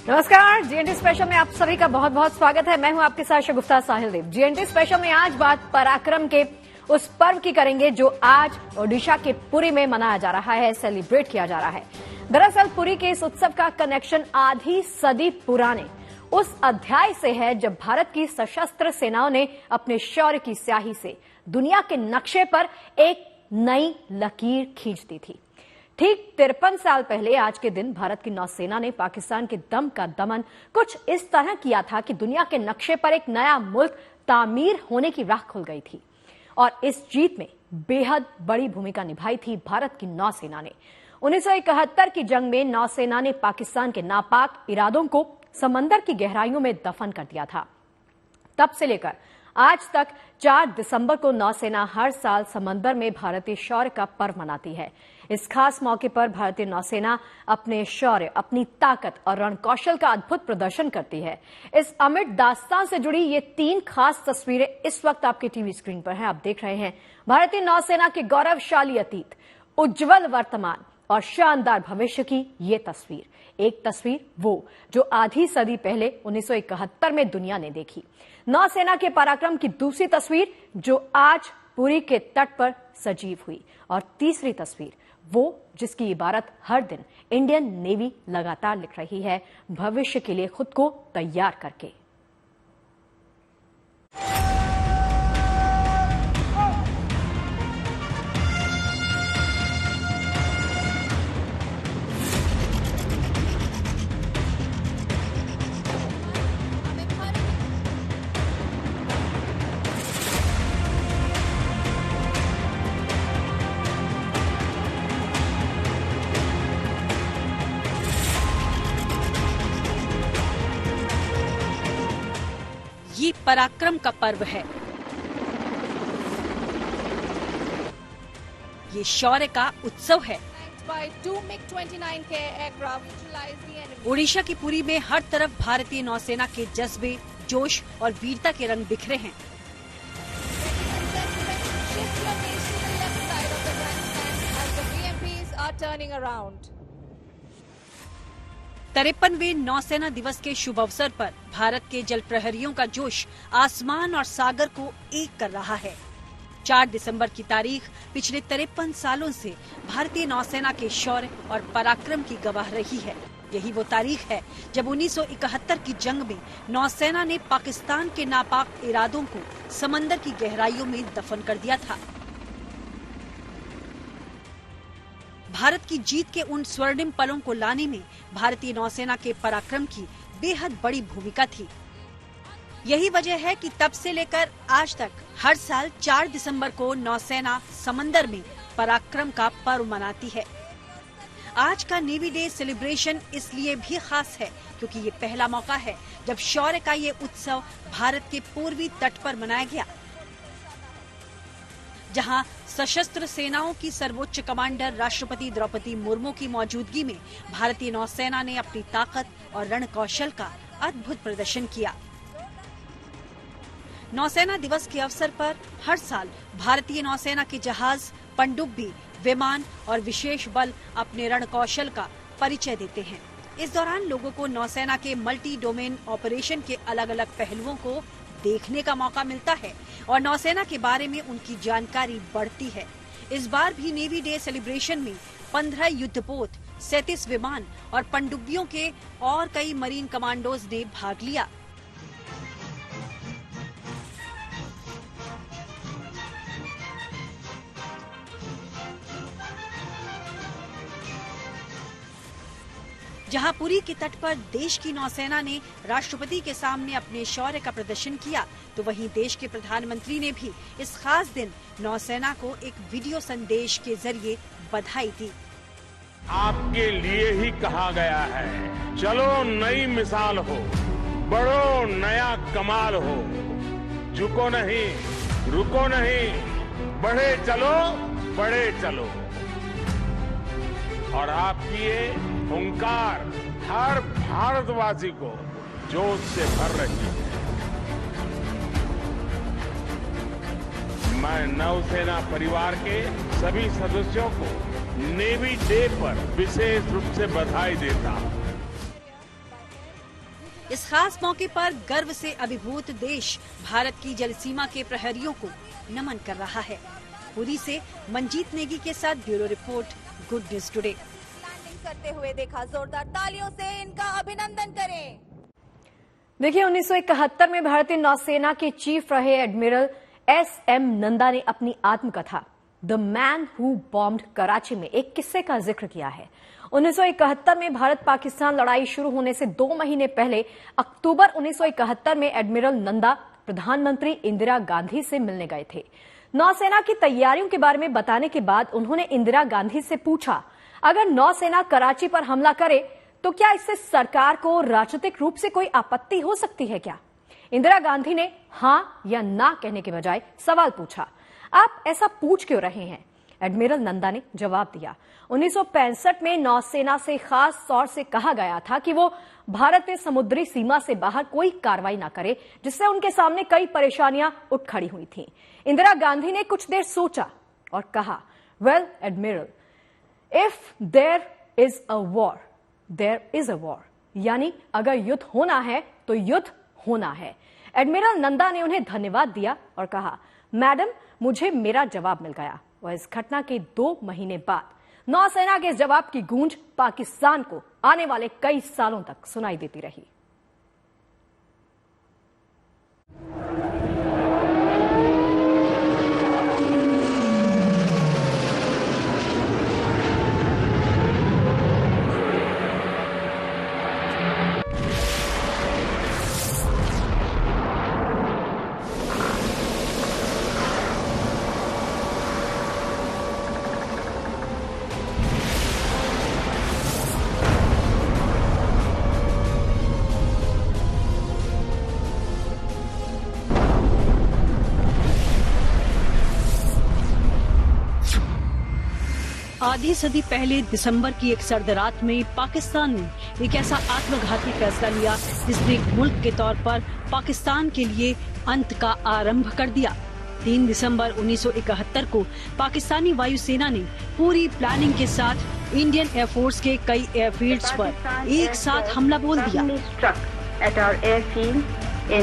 नमस्कार, GNT special में आप सभी का बहुत बहुत स्वागत है। मैं हूं आपके साथ शगुफ्ता साहिल देव। जीएनटी स्पेशल में आज बात पराक्रम के उस पर्व की करेंगे जो आज ओडिशा के पुरी में मनाया जा रहा है, सेलिब्रेट किया जा रहा है। दरअसल पुरी के इस उत्सव का कनेक्शन आधी सदी पुराने उस अध्याय से है जब भारत की सशस्त्र सेनाओं ने अपने शौर्य की स्याही से दुनिया के नक्शे पर एक नई लकीर खींच दी थी। ठीक 53 साल पहले आज के दिन भारत की नौसेना ने पाकिस्तान के दम का दमन कुछ इस तरह किया था कि दुनिया के नक्शे पर एक नया मुल्क तामीर होने की राह खुल गई थी। और इस जीत में बेहद बड़ी भूमिका निभाई थी भारत की नौसेना ने। 1971 की जंग में नौसेना ने पाकिस्तान के नापाक इरादों को समंदर की गहराइयों में दफन कर दिया था। तब से लेकर आज तक 4 दिसंबर को नौसेना हर साल समंदर में भारतीय शौर्य का पर्व मनाती है। इस खास मौके पर भारतीय नौसेना अपने शौर्य, अपनी ताकत और रणकौशल का अद्भुत प्रदर्शन करती है। इस अमिट दास्तान से जुड़ी ये 3 खास तस्वीरें इस वक्त आपके टीवी स्क्रीन पर हैं। आप देख रहे हैं भारतीय नौसेना के गौरवशाली अतीत, उज्जवल वर्तमान और शानदार भविष्य की ये तस्वीर। एक तस्वीर वो जो आधी सदी पहले 1971 में दुनिया ने देखी। नौसेना के पराक्रम की दूसरी तस्वीर जो आज पुरी के तट पर सजीव हुई। और तीसरी तस्वीर वो जिसकी इबारत हर दिन इंडियन नेवी लगातार लिख रही है, भविष्य के लिए खुद को तैयार करके। ये पराक्रम का पर्व है, ये शौर्य का उत्सव है। ओडिशा की पुरी में हर तरफ भारतीय नौसेना के जज्बे, जोश और वीरता के रंग बिखरे हैं। तिरपनवे नौसेना दिवस के शुभ अवसर पर भारत के जल प्रहरियों का जोश आसमान और सागर को एक कर रहा है। 4 दिसंबर की तारीख पिछले 53 सालों से भारतीय नौसेना के शौर्य और पराक्रम की गवाह रही है। यही वो तारीख है जब 1971 की जंग में नौसेना ने पाकिस्तान के नापाक इरादों को समंदर की गहराइयों में दफन कर दिया था। भारत की जीत के उन स्वर्णिम पलों को लाने में भारतीय नौसेना के पराक्रम की बेहद बड़ी भूमिका थी। यही वजह है कि तब से लेकर आज तक हर साल 4 दिसंबर को नौसेना समंदर में पराक्रम का पर्व मनाती है। आज का नेवी डे सेलिब्रेशन इसलिए भी खास है क्योंकि ये पहला मौका है जब शौर्य का ये उत्सव भारत के पूर्वी तट पर मनाया गया, जहां सशस्त्र सेनाओं की सर्वोच्च कमांडर राष्ट्रपति द्रौपदी मुर्मू की मौजूदगी में भारतीय नौसेना ने अपनी ताकत और रणकौशल का अद्भुत प्रदर्शन किया। नौसेना दिवस के अवसर पर हर साल भारतीय नौसेना के जहाज, पनडुब्बी, विमान और विशेष बल अपने रणकौशल का परिचय देते हैं। इस दौरान लोगों को नौसेना के मल्टी डोमेन ऑपरेशन के अलग अलग पहलुओं को देखने का मौका मिलता है और नौसेना के बारे में उनकी जानकारी बढ़ती है। इस बार भी नेवी डे सेलिब्रेशन में 15 युद्धपोत, 37 विमान और पनडुब्बियों के और कई मरीन कमांडोज ने भाग लिया। जहां पुरी के तट पर देश की नौसेना ने राष्ट्रपति के सामने अपने शौर्य का प्रदर्शन किया, तो वहीं देश के प्रधानमंत्री ने भी इस खास दिन नौसेना को एक वीडियो संदेश के जरिए बधाई दी। आपके लिए ही कहा गया है, चलो नई मिसाल हो, बढ़ो नया कमाल हो, झुको नहीं, रुको नहीं, बढ़े चलो, बड़े चलो। और आपकी ये हुंकार हर भारतवासी को जोश से भर रही है। मैं नौसेना परिवार के सभी सदस्यों को नेवी डे पर विशेष रूप से बधाई देता हूं। इस खास मौके पर गर्व से अभिभूत देश भारत की जल सीमा के प्रहरियों को नमन कर रहा है। पुरी से मंजीत नेगी के साथ bureau report, good news today. Landing करते हुए देखा, जोरदार तालियों से इनका अभिनंदन करें। देखिए, 1971 में भारतीय नौसेना के चीफ रहे एडमिरल एस.एम. नंदा ने अपनी आत्मकथा the man who bombed Karachi में एक किस्से का जिक्र किया है। 1971 में भारत पाकिस्तान लड़ाई शुरू होने से 2 महीने पहले अक्टूबर 1971 में एडमिरल नंदा प्रधानमंत्री इंदिरा गांधी से मिलने गए थे। नौसेना की तैयारियों के बारे में बताने के बाद उन्होंने इंदिरा गांधी से पूछा, अगर नौसेना कराची पर हमला करे तो क्या इससे सरकार को राजनीतिक रूप से कोई आपत्ति हो सकती है क्या? इंदिरा गांधी ने हां या ना कहने के बजाय सवाल पूछा, आप ऐसा पूछ क्यों रहे हैं? एडमिरल नंदा ने जवाब दिया, 1965 में नौसेना से खास तौर से कहा गया था कि वो भारत में समुद्री सीमा से बाहर कोई कार्रवाई ना करे, जिससे उनके सामने कई परेशानियां उठ खड़ी हुई थीं। इंदिरा गांधी ने कुछ देर सोचा और कहा, well admiral, if there is a war there is a war, यानी अगर युद्ध होना है तो युद्ध होना है। एडमिरल नंदा ने उन्हें धन्यवाद दिया और कहा, मैडम, मुझे मेरा जवाब मिल गया। और इस घटना के 2 महीने बाद नौसेना के इस जवाब की गूंज पाकिस्तान को आने वाले कई सालों तक सुनाई देती रही। आधी सदी पहले दिसंबर की एक सर्द रात में पाकिस्तान ने एक ऐसा आत्मघाती फैसला लिया जिसने एक मुल्क के तौर पर पाकिस्तान के लिए अंत का आरंभ कर दिया। 3 दिसंबर 1971 को पाकिस्तानी वायुसेना ने पूरी प्लानिंग के साथ इंडियन एयरफोर्स के कई एयरफील्ड्स पर एक साथ हमला बोल दिया।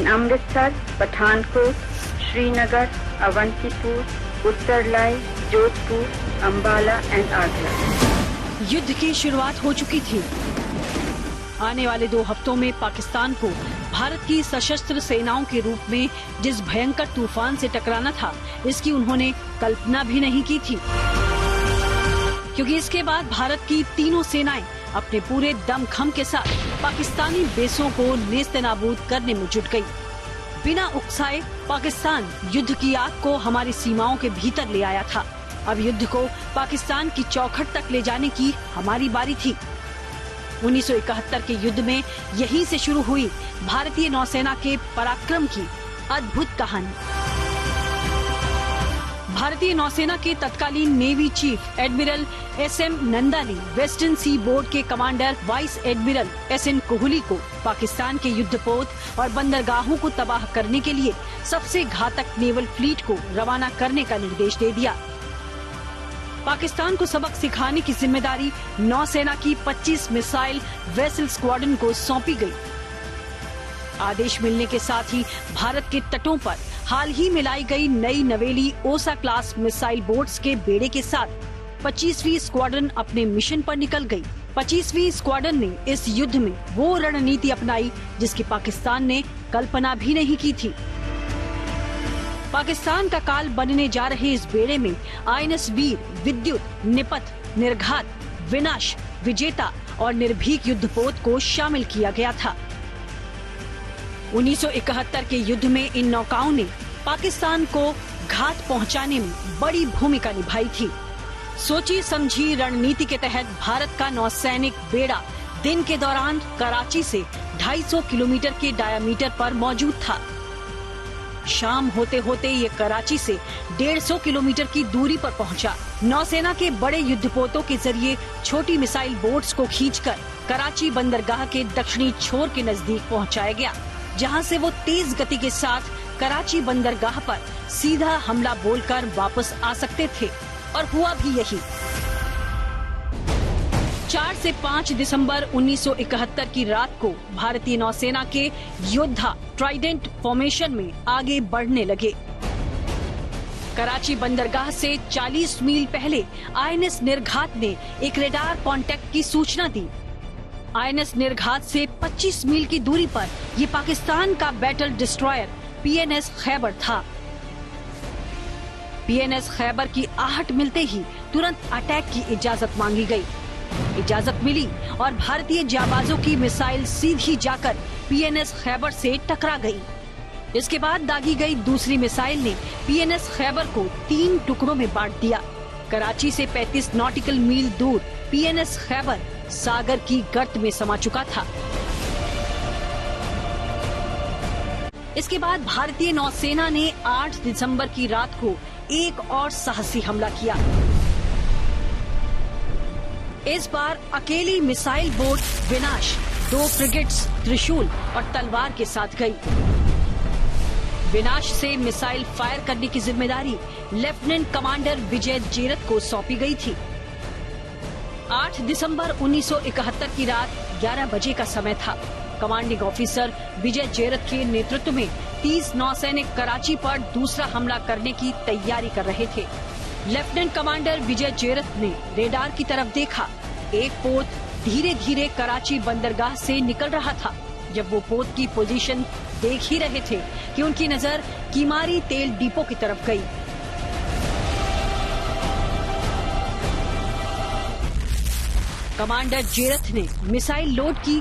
अमृतसर, पठानकोट, श्रीनगर, अवंतीपुर, उत्तरलाई, जोधपुर, अंबाला एंड आगरा। युद्ध की शुरुआत हो चुकी थी। आने वाले 2 हफ्तों में पाकिस्तान को भारत की सशस्त्र सेनाओं के रूप में जिस भयंकर तूफान से टकराना था, इसकी उन्होंने कल्पना भी नहीं की थी, क्योंकि इसके बाद भारत की तीनों सेनाएं अपने पूरे दमखम के साथ पाकिस्तानी बेसों को नेस्तनाबूद करने में जुट गई। बिना उकसाए पाकिस्तान युद्ध की आग को हमारी सीमाओं के भीतर ले आया था। अब युद्ध को पाकिस्तान की चौखट तक ले जाने की हमारी बारी थी। 1971 के युद्ध में यहीं से शुरू हुई भारतीय नौसेना के पराक्रम की अद्भुत कहानी। भारतीय नौसेना के तत्कालीन navy chief admiral SM. Nanda ने वेस्टर्न सी बोर्ड के commander vice admiral SN. Kohli को पाकिस्तान के युद्धपोत और बंदरगाहों को तबाह करने के लिए सबसे घातक नेवल फ्लीट को रवाना करने का निर्देश दे दिया। पाकिस्तान को सबक सिखाने की जिम्मेदारी नौसेना की 25 मिसाइल वेसल स्क्वाड्रन को सौंपी गई। आदेश मिलने के साथ ही भारत के तटों पर हाल ही में लाई गई नई नवेली ओसा क्लास मिसाइल बोट्स के बेड़े के साथ 25वीं स्क्वाड्रन अपने मिशन पर निकल गई। 25वीं स्क्वाड्रन ने इस युद्ध में वो रणनीति अपनाई जिसकी पाकिस्तान ने कल्पना भी नहीं की थी। पाकिस्तान का काल बनने जा रहे इस बेड़े में आईएनएस वीर, विद्युत, निपथ, निर्घात, विनाश, विजेता और निर्भीक युद्धपोत को शामिल किया गया था। 1971 के युद्ध में इन नौकाओं ने पाकिस्तान को घात पहुंचाने में बड़ी भूमिका निभाई थी। सोची समझी रणनीति के तहत भारत का नौसैनिक बेड़ा दिन के दौरान कराची से 250 किलोमीटर के डायामीटर पर मौजूद था। शाम होते होते ये कराची से 150 किलोमीटर की दूरी पर पहुंचा। नौसेना के बड़े युद्धपोतों के जरिए छोटी मिसाइल बोट्स को खींचकर कराची बंदरगाह के दक्षिणी छोर के नजदीक पहुंचाया गया, जहां से वो तेज गति के साथ कराची बंदरगाह पर सीधा हमला बोलकर वापस आ सकते थे, और हुआ भी यही। 4 से 5 दिसंबर 1971 की रात को भारतीय नौसेना के योद्धा ट्राइडेंट फॉर्मेशन में आगे बढ़ने लगे। कराची बंदरगाह से 40 मील पहले आईएनएस निर्घात ने एक रेडार कांटेक्ट की सूचना दी। आईएनएस निर्घात से 25 मील की दूरी पर ये पाकिस्तान का बैटल डिस्ट्रॉयर पीएनएस खैबर था। पीएनएस खैबर की आहट मिलते ही तुरंत अटैक की इजाजत मांगी गई। इजाजत मिली और भारतीय जाबाजों की मिसाइल सीधी जाकर पीएनएस खैबर से टकरा गई। इसके बाद दागी गई दूसरी मिसाइल ने पीएनएस खैबर को 3 टुकड़ों में बांट दिया। कराची से 35 नॉटिकल मील दूर पीएनएस खैबर सागर की गर्त में समा चुका था। इसके बाद भारतीय नौसेना ने 8 दिसंबर की रात को एक और साहसी हमला किया। इस बार अकेली मिसाइल बोट विनाश 2 फ्रिगेट्स त्रिशूल और तलवार के साथ गई। विनाश से मिसाइल फायर करने की जिम्मेदारी लेफ्टिनेंट कमांडर विजय जेरत को सौंपी गई थी। 8 दिसंबर 1971 की रात 11 बजे का समय था। कमांडिंग ऑफिसर विजय जेरत के नेतृत्व में 30 नौसैनिक कराची पर दूसरा हमला करने की तैयारी कर रहे थे। लेफ्टिनेंट कमांडर विजय जेरत ने रेडार की तरफ देखा। एक पोत धीरे धीरे कराची बंदरगाह से निकल रहा था। जब वो पोत की पोजीशन देख ही रहे थे कि उनकी नजर कीमारी तेल डिपो की तरफ गई। कमांडर जेरत ने मिसाइल लोड की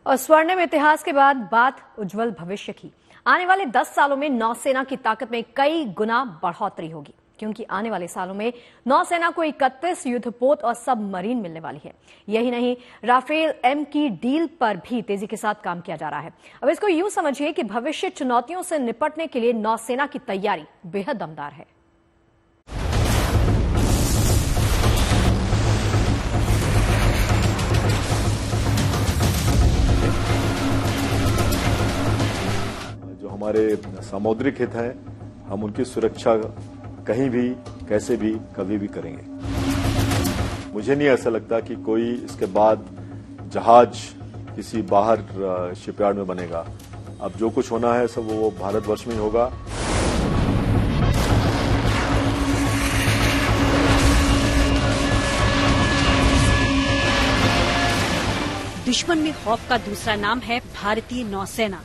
और स्वर्णिम इतिहास के बाद बात उज्जवल भविष्य की। आने वाले 10 सालों में नौसेना की ताकत में कई गुना बढ़ोतरी होगी, क्योंकि आने वाले सालों में नौसेना को 31 युद्धपोत और सबमरीन मिलने वाली है। यही नहीं, राफेल एम की डील पर भी तेजी के साथ काम किया जा रहा है। अब इसको यूं समझिए कि भविष्य चुनौतियों से निपटने के लिए नौसेना की तैयारी बेहद दमदार है। हमारे सामुद्रिक हित हैं, हम उनकी सुरक्षा कहीं भी, कैसे भी, कभी भी करेंगे। मुझे नहीं ऐसा लगता कि कोई इसके बाद जहाज किसी बाहर शिपयार्ड में बनेगा। अब जो कुछ होना है सब वो भारतवर्ष में ही होगा। दुश्मन में खौफ का दूसरा नाम है भारतीय नौसेना।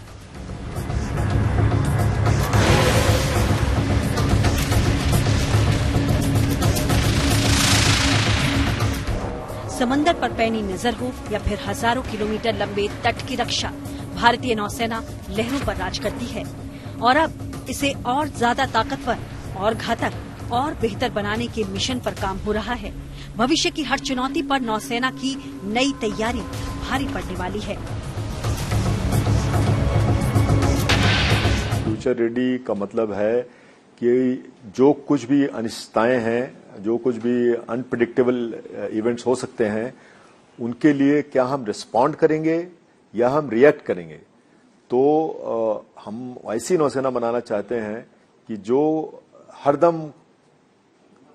समंदर पर पैनी नजर हो या फिर हजारों किलोमीटर लंबे तट की रक्षा, भारतीय नौसेना लहरों पर राज करती है और अब इसे और ज्यादा ताकतवर और घातक और बेहतर बनाने के मिशन पर काम हो रहा है। भविष्य की हर चुनौती पर नौसेना की नई तैयारी भारी पड़ने वाली है। फ्यूचर रेडी का मतलब है कि जो कुछ भी अनिश्चितताएं हैं, जो कुछ भी अनप्रेडिक्टेबल इवेंट्स हो सकते हैं, उनके लिए क्या हम रिस्पॉन्ड करेंगे या हम रिएक्ट करेंगे। तो हम ऐसी नौसेना बनाना चाहते हैं कि जो हरदम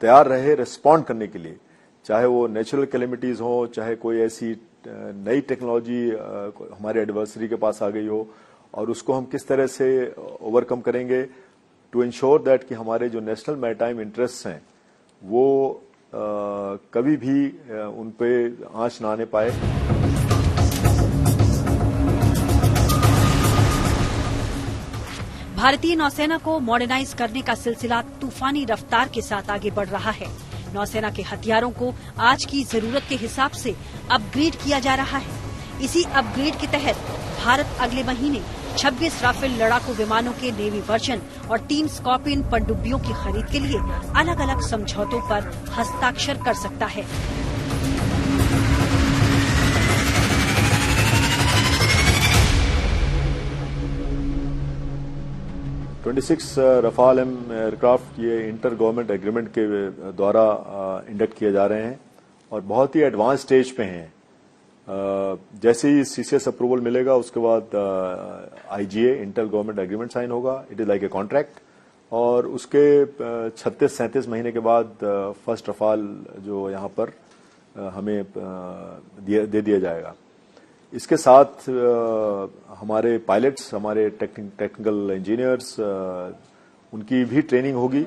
तैयार रहे रिस्पॉन्ड करने के लिए, चाहे वो नेचुरल कैलेमिटीज हो, चाहे कोई ऐसी नई टेक्नोलॉजी हमारे एडवर्सरी के पास आ गई हो, और उसको हम किस तरह से ओवरकम करेंगे टू इंश्योर दैट कि हमारे जो नेशनल मैरीटाइम इंटरेस्ट हैं वो कभी भी उन पे आंच ना आने पाए। भारतीय नौसेना को मॉडर्नाइज करने का सिलसिला तूफानी रफ्तार के साथ आगे बढ़ रहा है। नौसेना के हथियारों को आज की जरूरत के हिसाब से अपग्रेड किया जा रहा है। इसी अपग्रेड के तहत भारत अगले महीने 26 राफेल लड़ाकू विमानों के नेवी वर्जन और 3 स्कॉर्पियन पनडुब्बियों की खरीद के लिए अलग अलग समझौतों पर हस्ताक्षर कर सकता है। रफाल एम एयरक्राफ्ट ये इंटर गवर्नमेंट एग्रीमेंट के द्वारा इंडक्ट किए जा रहे हैं और बहुत ही एडवांस स्टेज पे हैं। जैसे ही सीसीएस अप्रूवल मिलेगा उसके बाद IGA inter government agreement sign होगा। It is like a contract, और उसके 36-37 महीने के बाद फर्स्ट रफाल जो यहाँ पर हमें दे दिया जाएगा। इसके साथ हमारे पायलट्स, हमारे टेक्निकल इंजीनियर्स, उनकी भी ट्रेनिंग होगी।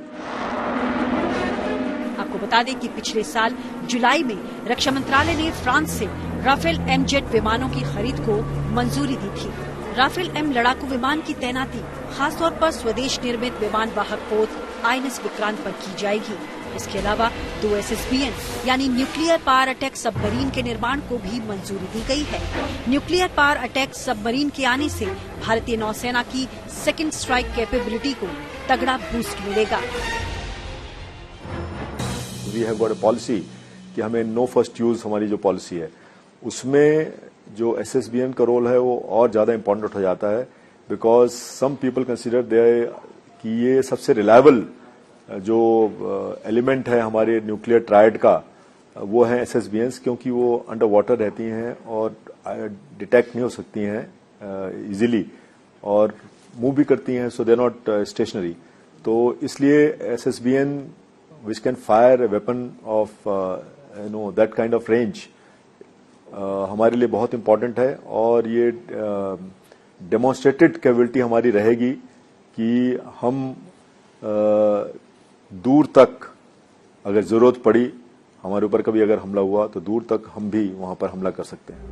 आपको बता दें कि पिछले साल जुलाई में रक्षा मंत्रालय ने फ्रांस से राफेल एम जेट विमानों की खरीद को मंजूरी दी थी। राफेल एम लड़ाकू विमान की तैनाती खासतौर पर स्वदेश निर्मित विमान वाहक पोत आईएनएस विक्रांत पर की जाएगी। इसके अलावा 2 SSBN यानी न्यूक्लियर पावर अटैक सबमरीन के निर्माण को भी मंजूरी दी गई है। न्यूक्लियर पावर अटैक सबमरीन के आने से भारतीय नौसेना की सेकंड स्ट्राइक कैपेबिलिटी को तगड़ा बूस्ट मिलेगा। We have got a policy कि हमें नो फर्स्ट यूज, हमारी जो पॉलिसी है उसमें जो SSBN का रोल है वो और ज्यादा इंपॉर्टेंट हो जाता है, बिकॉज सम पीपल कंसिडर दे कि ये सबसे रिलायबल जो एलिमेंट है हमारे न्यूक्लियर ट्रायड का वो है SSBNs, क्योंकि वो अंडर वाटर रहती हैं और डिटेक्ट नहीं हो सकती हैं इजीली और मूव भी करती हैं, सो दे आर नॉट स्टेशनरी। तो इसलिए SSBN which can fire a weapon of that kind of range हमारे लिए बहुत इंपॉर्टेंट है। और ये डेमोन्स्ट्रेटेड कैपेबिलिटी हमारी रहेगी कि हम दूर तक अगर जरूरत पड़ी, हमारे ऊपर कभी अगर हमला हुआ तो दूर तक हम भी वहां पर हमला कर सकते हैं।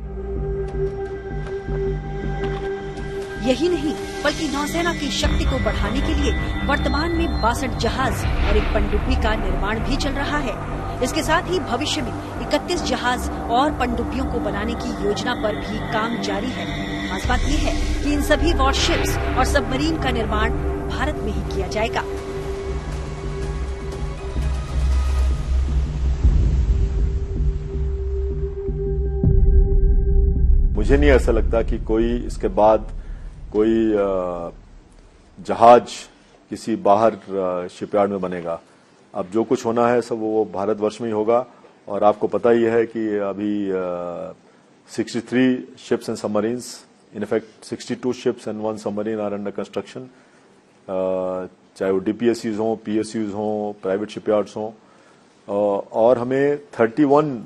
यही नहीं बल्कि नौसेना की शक्ति को बढ़ाने के लिए वर्तमान में 62 जहाज और एक पनडुब्बी का निर्माण भी चल रहा है। इसके साथ ही भविष्य में 31 जहाज और पनडुब्बियों को बनाने की योजना पर भी काम जारी है। खास बात यह है कि इन सभी वॉरशिप्स और सबमरीन का निर्माण भारत में ही किया जाएगा। मुझे नहीं ऐसा लगता कि कोई इसके बाद कोई जहाज किसी बाहर शिपयार्ड में बनेगा। अब जो कुछ होना है सब वो भारतवर्ष में ही होगा। और आपको पता ही है कि अभी 63 ships and submarines, in effect 62 ships and 1 submarine are under construction, चाहे वो DPSUs हों, PSUs हों, प्राइवेट शिपयार्ड्स हों। और हमें 31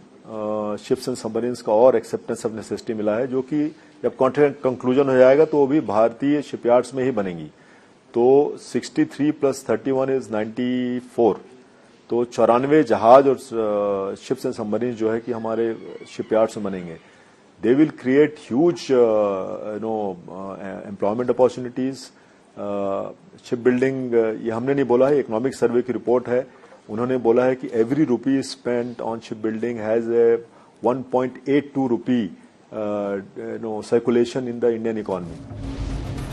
शिप्स एंड सबमरीन्स का और एक्सेप्टेंस ऑफ नेसेसिटी मिला है, जो कि जब कॉन्ट्रैक्ट कंक्लूजन हो जाएगा तो वो भी भारतीय शिपयार्ड्स में ही बनेगी। तो 63 + 31 इज 94। तो 94 जहाज और शिप्स एंड सबमरीन्स जो है कि हमारे शिपयार्ड्स में बनेंगे। They will create huge employment opportunities. Ship building, ये हमने नहीं बोला है, इकोनॉमिक सर्वे की रिपोर्ट है, उन्होंने बोला है कि every rupee spent on ship building has a 1.82 rupee circulation in the Indian economy.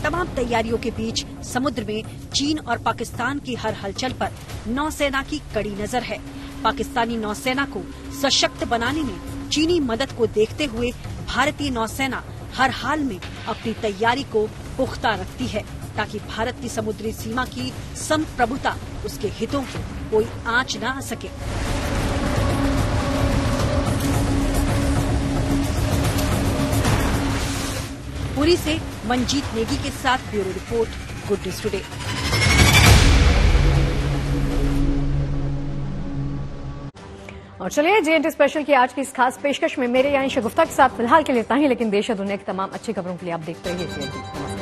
तमाम तैयारियों के बीच समुद्र में चीन और पाकिस्तान की हर हलचल पर नौसेना की कड़ी नजर है। पाकिस्तानी नौसेना को सशक्त बनाने में चीनी मदद को देखते हुए भारतीय नौसेना हर हाल में अपनी तैयारी को पुख्ता रखती है ताकि भारत की समुद्री सीमा की संप्रभुता, उसके हितों को कोई आंच न आ सके। पुरी से मंजीत नेगी के साथ bureau report, good news today. और चलिए JNT स्पेशल की आज की इस खास पेशकश में मेरे यहाँ गुफ्ता के साथ फिलहाल के लिए इतना ही, लेकिन देश और दुनिया की तमाम अच्छी खबरों के लिए आप देखते रहिए JNT।